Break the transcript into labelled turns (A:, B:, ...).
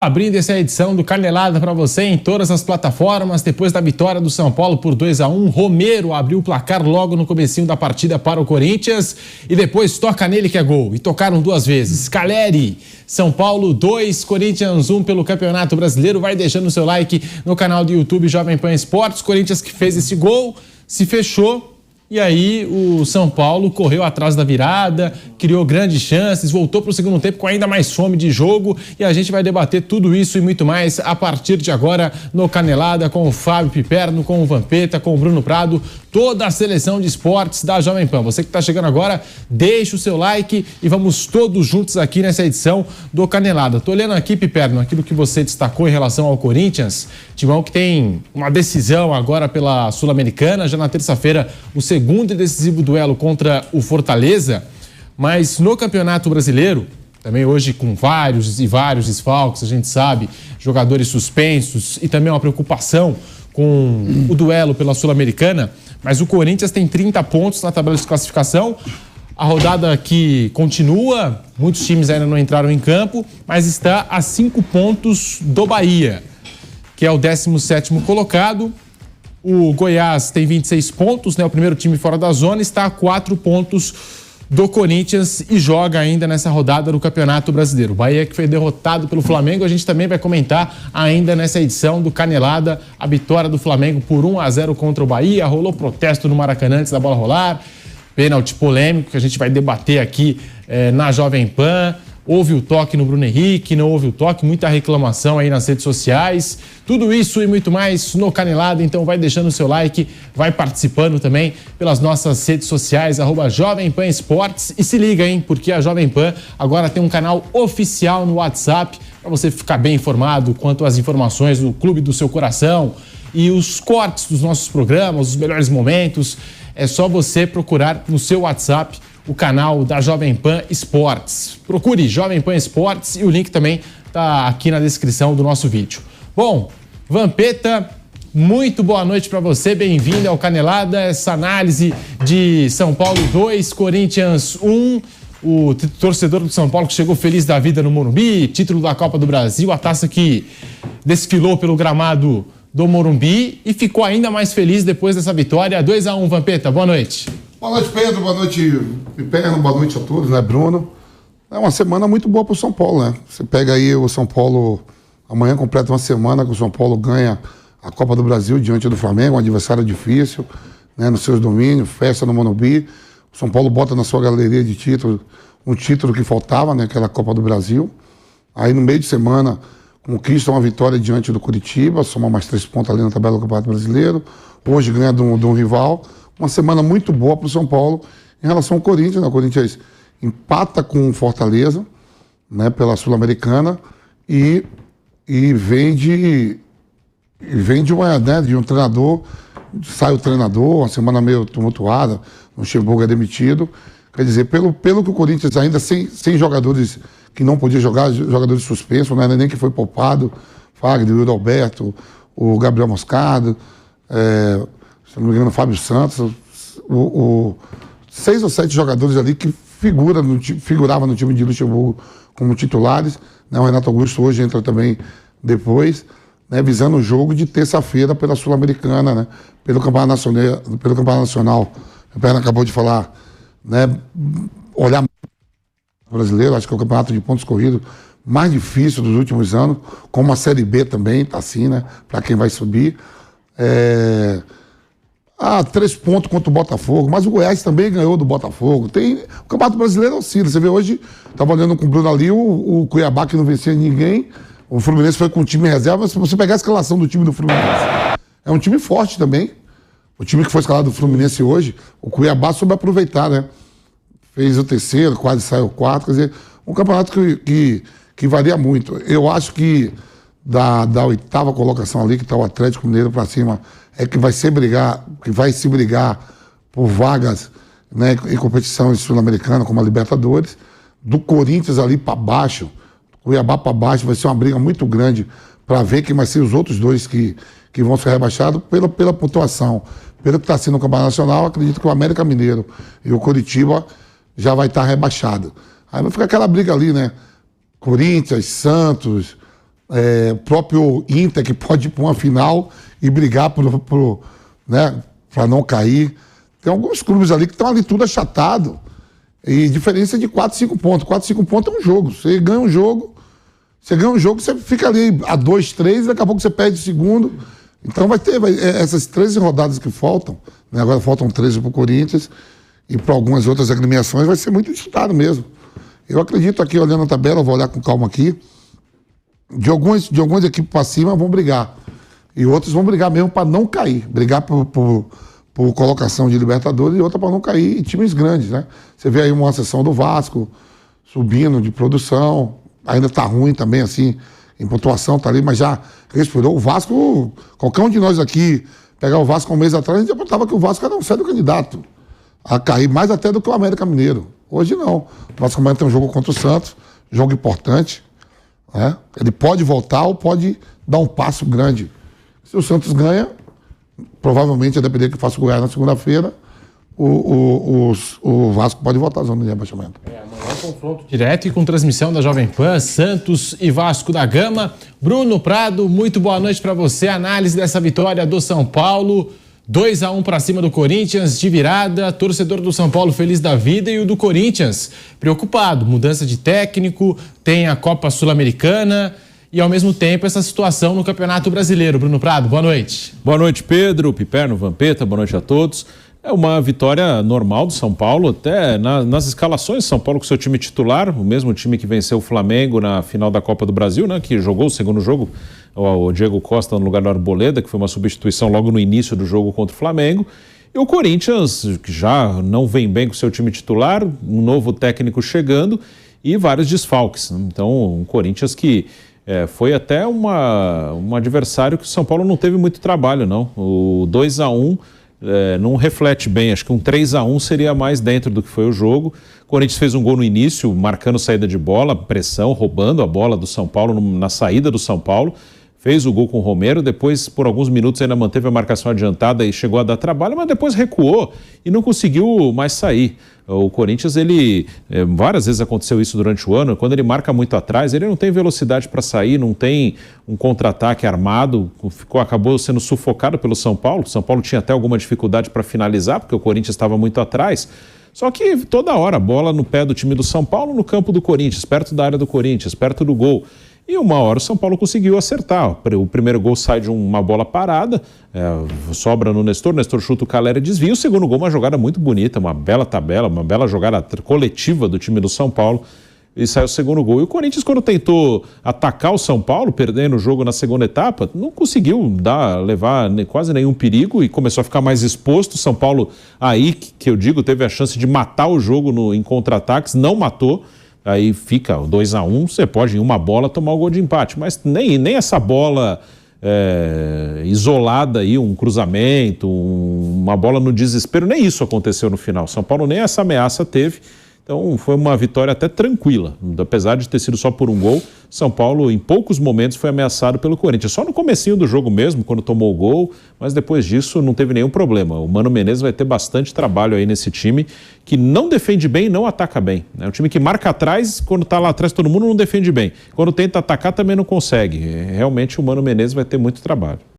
A: Abrindo essa edição do Canelada para você em todas as plataformas, depois da vitória do São Paulo por 2-1, Romero abriu o placar logo no comecinho da partida para o Corinthians e depois toca nele que é gol. E tocaram duas vezes. Caleri, São Paulo 2, Corinthians 1 pelo Campeonato Brasileiro. Vai deixando o seu like no canal do YouTube Jovem Pan Esportes. Corinthians que fez esse gol, se fechou. E aí o São Paulo correu atrás da virada, criou grandes chances, voltou para o segundo tempo com ainda mais fome de jogo e a gente vai debater tudo isso e muito mais a partir de agora no Canelada com o Fábio Piperno, com o Vampeta, com o Bruno Prado, toda a seleção de esportes da Jovem Pan. Você que está chegando agora, deixa o seu like e vamos todos juntos aqui nessa edição do Canelada. Tô olhando aqui, Piperno, aquilo que você destacou em relação ao Corinthians, Timão que tem uma decisão agora pela Sul-Americana, já na terça-feira o segundo e decisivo duelo contra o Fortaleza, mas no Campeonato Brasileiro, também hoje com vários desfalques, a gente sabe, jogadores suspensos e também uma preocupação com o duelo pela Sul-Americana, mas o Corinthians tem 30 pontos na tabela de classificação, a rodada que continua, muitos times ainda não entraram em campo, mas está a 5 pontos do Bahia, que é o 17º colocado. O Goiás tem 26 pontos, né? O primeiro time fora da zona, está a 4 pontos do Corinthians e joga ainda nessa rodada do Campeonato Brasileiro. O Bahia que foi derrotado pelo Flamengo, a gente também vai comentar ainda nessa edição do Canelada a vitória do Flamengo por 1-0 contra o Bahia. Rolou protesto no Maracanã antes da bola rolar, pênalti polêmico que a gente vai debater aqui na Jovem Pan. Houve o toque no Bruno Henrique, não houve o toque, muita reclamação aí nas redes sociais. Tudo isso e muito mais no Canelada, então vai deixando o seu like, vai participando também pelas nossas redes sociais, @Jovem Pan Esportes. E se liga, hein, porque a Jovem Pan agora tem um canal oficial no WhatsApp para você ficar bem informado quanto às informações do Clube do Seu Coração e os cortes dos nossos programas, os melhores momentos. É só você procurar no seu WhatsApp o canal da Jovem Pan Esportes. Procure Jovem Pan Esportes e o link também está aqui na descrição do nosso vídeo. Bom, Vampeta, muito boa noite para você, bem-vindo ao Canelada, essa análise de São Paulo 2, Corinthians 1, o torcedor do São Paulo que chegou feliz da vida no Morumbi, título da Copa do Brasil, a taça que desfilou pelo gramado do Morumbi e ficou ainda mais feliz depois dessa vitória. 2-1, Vampeta, boa noite.
B: Boa noite, Pedro. Boa noite, Piperno. Boa noite a todos, né, Bruno? É uma semana muito boa para o São Paulo, né? Você pega aí o São Paulo, amanhã completa uma semana que o São Paulo ganha a Copa do Brasil diante do Flamengo, um adversário difícil, né, nos seus domínios, festa no Morumbi. O São Paulo bota na sua galeria de títulos um título que faltava, né, aquela Copa do Brasil. Aí no meio de semana conquista uma vitória diante do Curitiba, soma mais 3 pontos ali na tabela do Campeonato Brasileiro. Hoje ganha de um rival. Uma semana muito boa para o São Paulo em relação ao Corinthians, né? O Corinthians empata com o Fortaleza, né, pela Sul-Americana e vem de um treinador, sai o treinador, uma semana meio tumultuada, o Luxemburgo é demitido. Quer dizer, pelo que o Corinthians ainda sem jogadores que não podia jogar, jogadores suspensos, né, nem que foi poupado, Fagner, o Yuri Alberto, o Gabriel Moscardo, se não me engano, o Fábio Santos, 6 ou 7 jogadores ali que figuravam no time de Luxemburgo como titulares, né? O Renato Augusto hoje entra também depois, né? Visando o jogo de terça-feira pela Sul-Americana, né? Pelo Campeonato Nacional. O Perna acabou de falar, né? Olhar o brasileiro, acho que é o campeonato de pontos corridos mais difícil dos últimos anos, como a Série B também, tá assim, né? Para quem vai subir. 3 pontos contra o Botafogo, mas o Goiás também ganhou do Botafogo. O Campeonato Brasileiro oscila. Você vê hoje, estava olhando com o Bruno ali, o Cuiabá que não vencia ninguém, o Fluminense foi com o time reserva. Se você pegar a escalação do time do Fluminense, é um time forte também. O time que foi escalado do Fluminense hoje, o Cuiabá soube aproveitar, né? Fez o terceiro, quase saiu o quarto. Quer dizer, um campeonato que varia muito. Eu acho que da 8ª colocação ali, que está o Atlético Mineiro para cima, é que vai se brigar por vagas, né, em competição sul-americana, como a Libertadores. Do Corinthians ali para baixo, Cuiabá para baixo, vai ser uma briga muito grande para ver quem vai ser os outros dois que vão ser rebaixados pela pontuação. Pelo que está sendo no Campeonato Nacional, acredito que o América Mineiro e o Coritiba já vai estar rebaixado. Aí vai ficar aquela briga ali, né? Corinthians, Santos, O próprio Inter, que pode ir para uma final e brigar para não cair. Tem alguns clubes ali que estão ali tudo achatado. E diferença de 4, 5 pontos. 4, 5 pontos é um jogo. Você ganha um jogo, você fica ali a 2, 3, e daqui a pouco você perde o segundo. Então essas 13 rodadas que faltam, né? Agora faltam 13 para o Corinthians e para algumas outras agremiações, vai ser muito disputado mesmo. Eu acredito aqui, olhando a tabela, vou olhar com calma aqui, de algumas equipes para cima vão brigar. E outros vão brigar mesmo para não cair. Brigar por colocação de Libertadores e outra para não cair em times grandes, né? Você vê aí uma seção do Vasco subindo de produção, ainda tá ruim também, assim, em pontuação, tá ali, mas já respirou. O Vasco, qualquer um de nós aqui pegar o Vasco um mês atrás, a gente apontava que o Vasco era um sério candidato a cair, mais até do que o América Mineiro. Hoje não. O Vasco amanhã tem um jogo contra o Santos, jogo importante, né? Ele pode voltar ou pode dar um passo grande. Se o Santos ganha, provavelmente, a depender que faça o Goiás na segunda-feira, o Vasco pode voltar à zona de rebaixamento.
A: Amanhã confronto direto e com transmissão da Jovem Pan, Santos e Vasco da Gama. Bruno Prado, muito boa noite para você. Análise dessa vitória do São Paulo, 2-1 para cima do Corinthians, de virada. Torcedor do São Paulo feliz da vida e o do Corinthians preocupado. Mudança de técnico, tem a Copa Sul-Americana e, ao mesmo tempo, essa situação no Campeonato Brasileiro. Bruno Prado, boa noite.
C: Boa noite, Pedro, Piperno, Vampeta, boa noite a todos. É uma vitória normal do São Paulo, até nas escalações. São Paulo com seu time titular, o mesmo time que venceu o Flamengo na final da Copa do Brasil, né, que jogou o segundo jogo, o Diego Costa no lugar do Arboleda, que foi uma substituição logo no início do jogo contra o Flamengo. E o Corinthians, que já não vem bem com seu time titular, um novo técnico chegando e vários desfalques. Então, um Corinthians que foi até um adversário que o São Paulo não teve muito trabalho, não. O 2-1 não reflete bem, acho que um 3-1 seria mais dentro do que foi o jogo. O Corinthians fez um gol no início, marcando saída de bola, pressão, roubando a bola do São Paulo na saída do São Paulo. Fez o gol com o Romero, depois por alguns minutos ainda manteve a marcação adiantada e chegou a dar trabalho, mas depois recuou e não conseguiu mais sair. O Corinthians, várias vezes aconteceu isso durante o ano, quando ele marca muito atrás, ele não tem velocidade para sair, não tem um contra-ataque armado, acabou sendo sufocado pelo São Paulo. O São Paulo tinha até alguma dificuldade para finalizar, porque o Corinthians estava muito atrás. Só que toda hora, a bola no pé do time do São Paulo, no campo do Corinthians, perto da área do Corinthians, perto do gol. E uma hora o São Paulo conseguiu acertar. O primeiro gol sai de uma bola parada, sobra no Nestor chuta o Calera e desvia. O segundo gol, uma jogada muito bonita, uma bela tabela, uma bela jogada coletiva do time do São Paulo. E sai o segundo gol. E o Corinthians, quando tentou atacar o São Paulo, perdendo o jogo na segunda etapa, não conseguiu levar quase nenhum perigo e começou a ficar mais exposto. O São Paulo, aí que eu digo, teve a chance de matar o jogo em contra-ataques, não matou. Aí fica o 2-1, você pode em uma bola tomar o gol de empate, mas nem essa bola isolada aí, um cruzamento, uma bola no desespero, nem isso aconteceu no final. São Paulo nem essa ameaça teve. Então foi uma vitória até tranquila, apesar de ter sido só por um gol. São Paulo em poucos momentos foi ameaçado pelo Corinthians, só no comecinho do jogo mesmo, quando tomou o gol, mas depois disso não teve nenhum problema. O Mano Menezes vai ter bastante trabalho aí nesse time, que não defende bem e não ataca bem. É um time que marca atrás, quando está lá atrás todo mundo não defende bem. Quando tenta atacar também não consegue. Realmente o Mano Menezes vai ter muito trabalho.